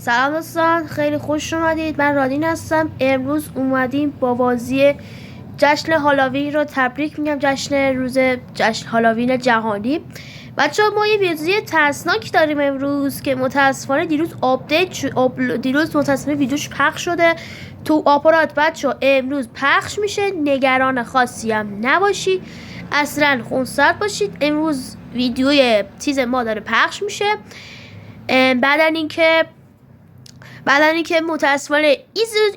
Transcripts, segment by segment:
سلام دوستان، خیلی خوش اومدید. من رادین هستم. امروز اومدیم با بازی جشن هالووین رو تبریک میگم. جشن هالووین جهانی. بچه ها ما یه ویدیو ترسناک داریم امروز که متاسفانه دیروز دیروز متاسفانه ویدیوش پخش شده تو آپارات. بچه ها امروز پخش میشه، نگران خاصی هم نباشید، اصلا خونسرد باشید. امروز ویدیوی تیز ما داره پخش میشه. بعد اینکه متاسفانه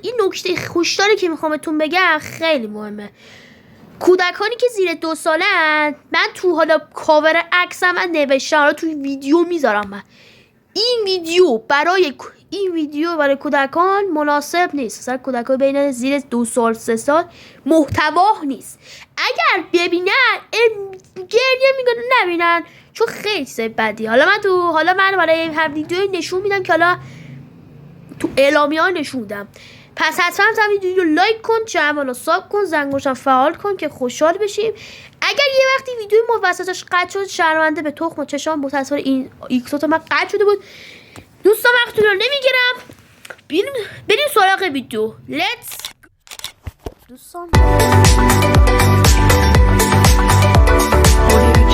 این نکته خوشداری که میخوام بهتون بگم خیلی مهمه. کودکانی که زیر 2 سالن، من تو حالا کاور عکسم من نوشتم، حالا تو ویدیو میذارم. من این ویدیو برای کودکان مناسب نیست. مثلا کودکان بین زیر 2 سال 3 سال محتوا نیست. اگر ببینن گریه میکنن نبینن، چون خیلی چیز بدی. حالا من برای هر ویدیو نشون میدم که حالا تو اعلامیه ها نشوندم. پس حتما ویدیو رو لایک کن، چنل رو ساب کن، زنگوش فعال کن که خوشحال بشیم. اگر یه وقتی ویدیو ما وسطش قطع شد، شرمنده به تخم و چشام. متاسفانه این ایکسوت من قطع شده بود. دوستان وقتی رو نمیگیرم، بریم سراغ ویدیو. لیتس دوستان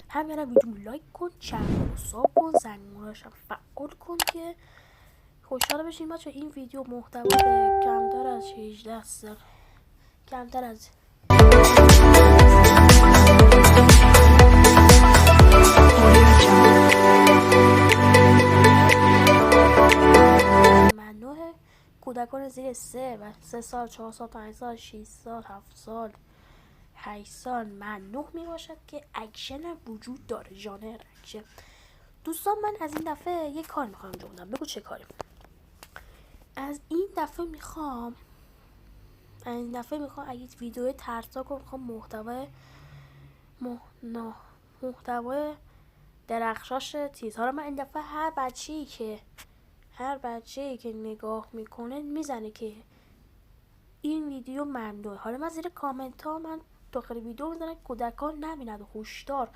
همین ویدیو لایک کن، چنل رو ساب کن، زنگوش فعال کن که خوشحال بشین. بچه این ویدیو محتوا کمتر از 18 سال، کمتر از منوه کودکان زیر 3 سال، 4 سال، 5 سال، 6 سال، 7 سال، 8 سال ممنوع می باشد که اکشن وجود داره، ژانر اکشن. دوستان من از این دفعه یک کار میخوام انجام بدم. بگو چه کاری؟ از این دفعه میخوام اگه ویدیو ترسناک رو میخوام محتوای درخشاش چیزها رو من این دفعه هر بچه‌ای که نگاه میکنه میزنه که این ویدیو ممنوعه. حالا من زیر کامنت ها من داخل ویدیو میزنم کودکان نبیند، هشدار.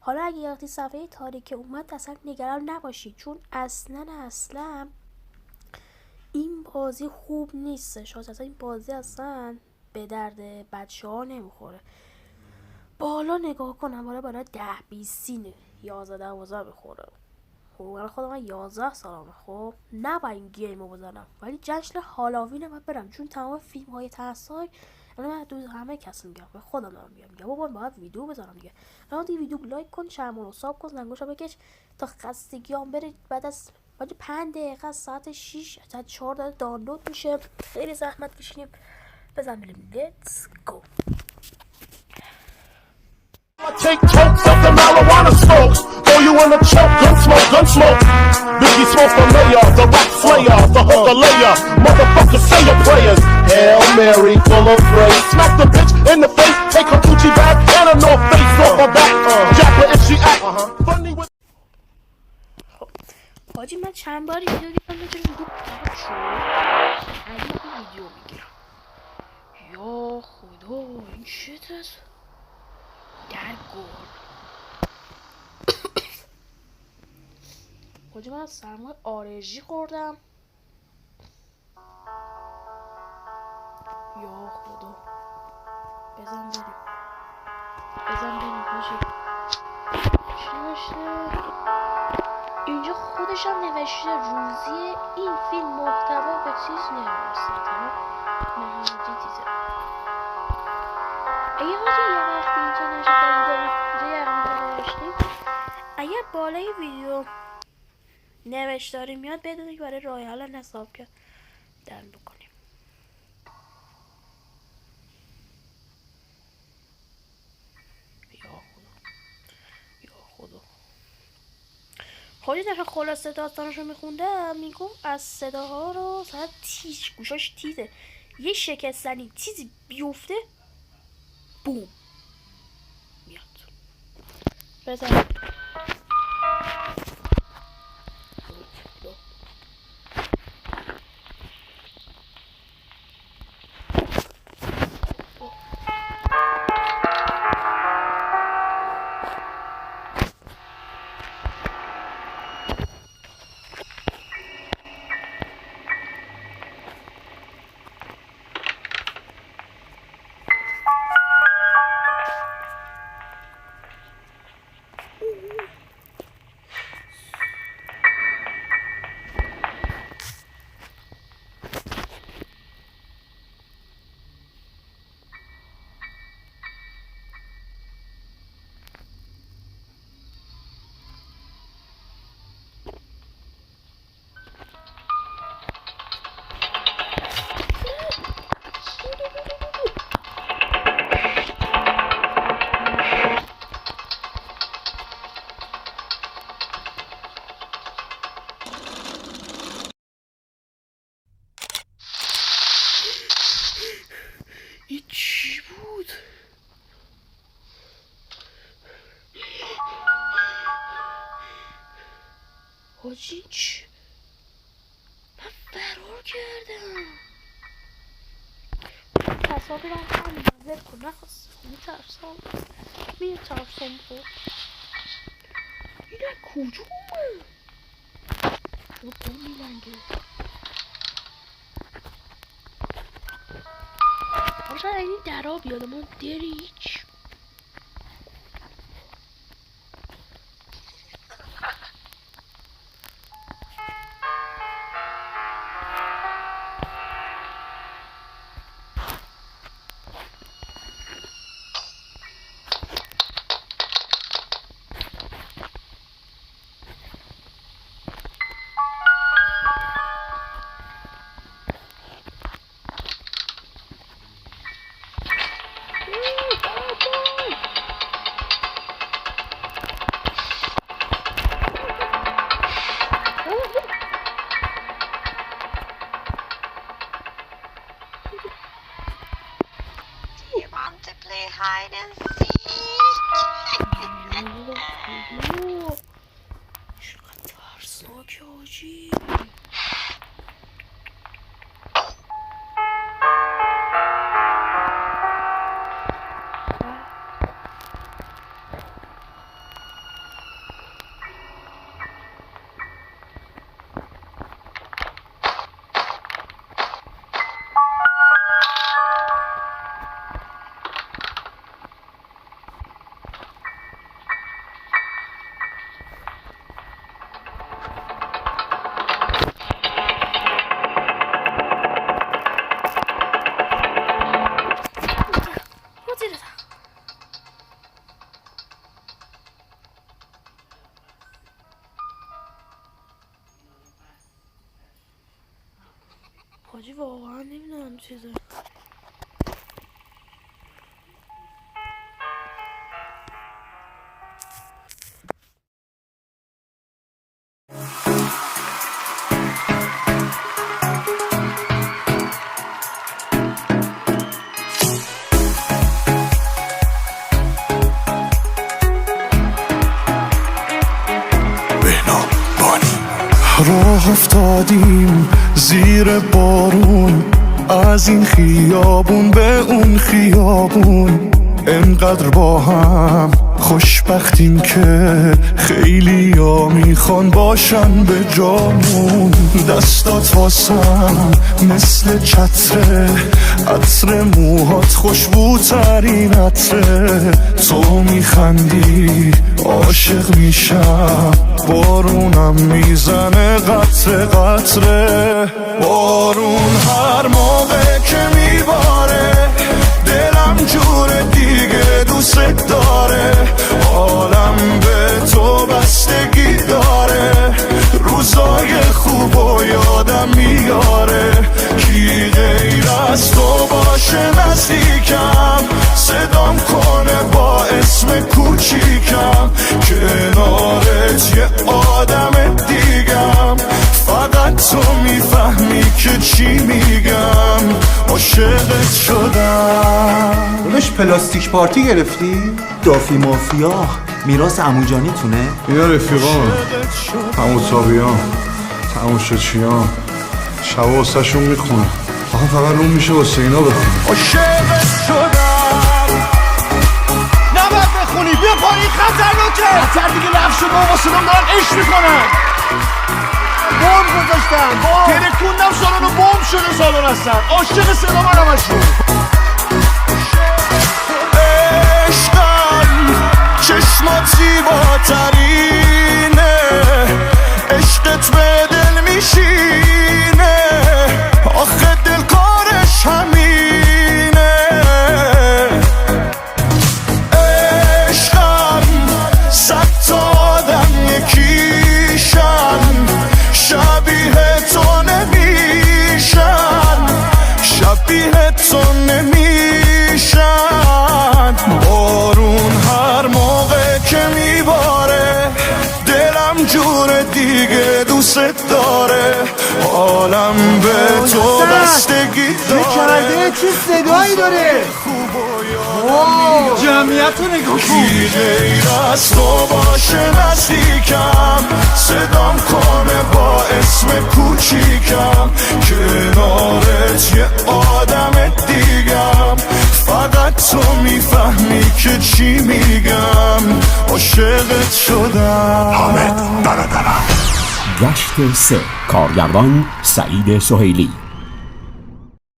حالا اگه وقتی صفحه تاریک اومد اصلا نگران نباشید، چون اصلا این بازی خوب نیستش. اصلا این بازی اصلا به درد بچه ها نمیخوره. بالا نگاه کنم، بالا 10 20 11 12 بخوره. خب من خودم 11 سالمه، خب نباید این گیمو بزنم، ولی جشن هالووین من برم، چون تمام فیلم های ترسناک من دو همه کس میگم، به خودم دارم میگم بابا باید ویدیو بزنم دیگه. اما این ویدیو لایک کن، چنل رو ساب کن، زنگوشو بکش تا خستگیام بره. بعد 5 دقیقه ساعت 6 تا 4 داره دانلود میشه. خیلی زحمت کشیدیم. بزن بریم. لیتس گو. Take totes of the marijuana smoke. Throw you in a choke, gun smoke. Biggie smoke the mayor, the rock slayer, the hooker layer. Motherfucker, say your prayers. Hail Mary, full of grace. Smack the bitch in the face, take her Gucci bag and a North Face off her back. Jack her if she act funny with. حاجی من چند باری ویدیو دیدم میتونی ویدیو پاک شد. الان ویدیو میگیرم. یا خدا این شت هست در گل. حاجی من از سرمای آرژی خوردم. یا خدا بزن بریم حاجی. چی نوشته اینجا؟ خودش هم نوشته روزی این فیلم محتوا به چیز نمیرسد. مهندی دیزه اگه حاجی یه وقتی اینجا نوشتیم، اگه بالای ویدیو نوشتاری میاد بدونی که برای راه حل حساب کردن بکنیم. یا خدا خودی دفعه خلاصه داستانش رو میخوندم، میگفت از صداها رو ساعت گوشاش تیزه، یه شکستنی چیزی بیفته بوم میاد. بزن فرار کردم. تصادفم همین ول کن نخواست میترسم بود. این از کجا اومد؟ چرا با میلنگه؟ شاید این درا بیاد اما دری هیچ. Hide and seek. چقدر ترسناکه آجی. حاجی واقعا نمیدونم چیزه. راه افتادیم زیر بارون، از این خیابون به اون خیابون، انقدر با هم خوشبختیم که خیلی ها میخوان باشن به جامون. دستات واسم مثل چتره، عطر موهات خوشبوترین عطره، تو میخندی عاشق میشم، بارونم میزنه قطره قطره. بارون هر موقع که میباره دلم جور دیگه دوست داره، حالم به تو بستگی داره، روزای خوب و یادم میاره، کی غیر از تو باشه نزدیکم، صدام کنه با اسم کوچیکم، کنارت یه آدم دیگم، فقط تو میفهمی که چی میگم، عاشقت شدم. داداش پلاستیک پارتی گرفتی؟ دافی مافیا میراث عموجانی تونه؟ اینا رفیقان هموطابیان تماشاچیان شبا واسه شون میخونن، آخه فقط روم میشه واسه اینا بخونی. عاشقت شدم. نباید بخونی، بیا پایین، خطرناکه. خطر دیگه لغو شد، ما واسه دارن عشق میکنن. بمب گذاشتن، ترکوندم سالن و بمب شده سالن هستن، عاشق صدا من همشون. عشقم چشمات زیباترینه، عشقت به دل میشینه، آخه دل کارش همینه. عشقم صد تا آدم یکیشن، شبیه تو نمیشن، شبیه تو نمیشن. بارون هر موقع که میباره دلم جور دیگه دوست داره، حالم به تو بستگی داره. چه صدایی داره؟ جمعیت رو نگاه کن. کی غیر از تو باشه نزدیکم، صدام کنه با اسم کوچیکم، کنارت یه آدم دیگم، فقط تو میفهمی که چی میگم، عاشقت شدم. حامد برادرم. گشت 3 کارگردان سعید سهیلی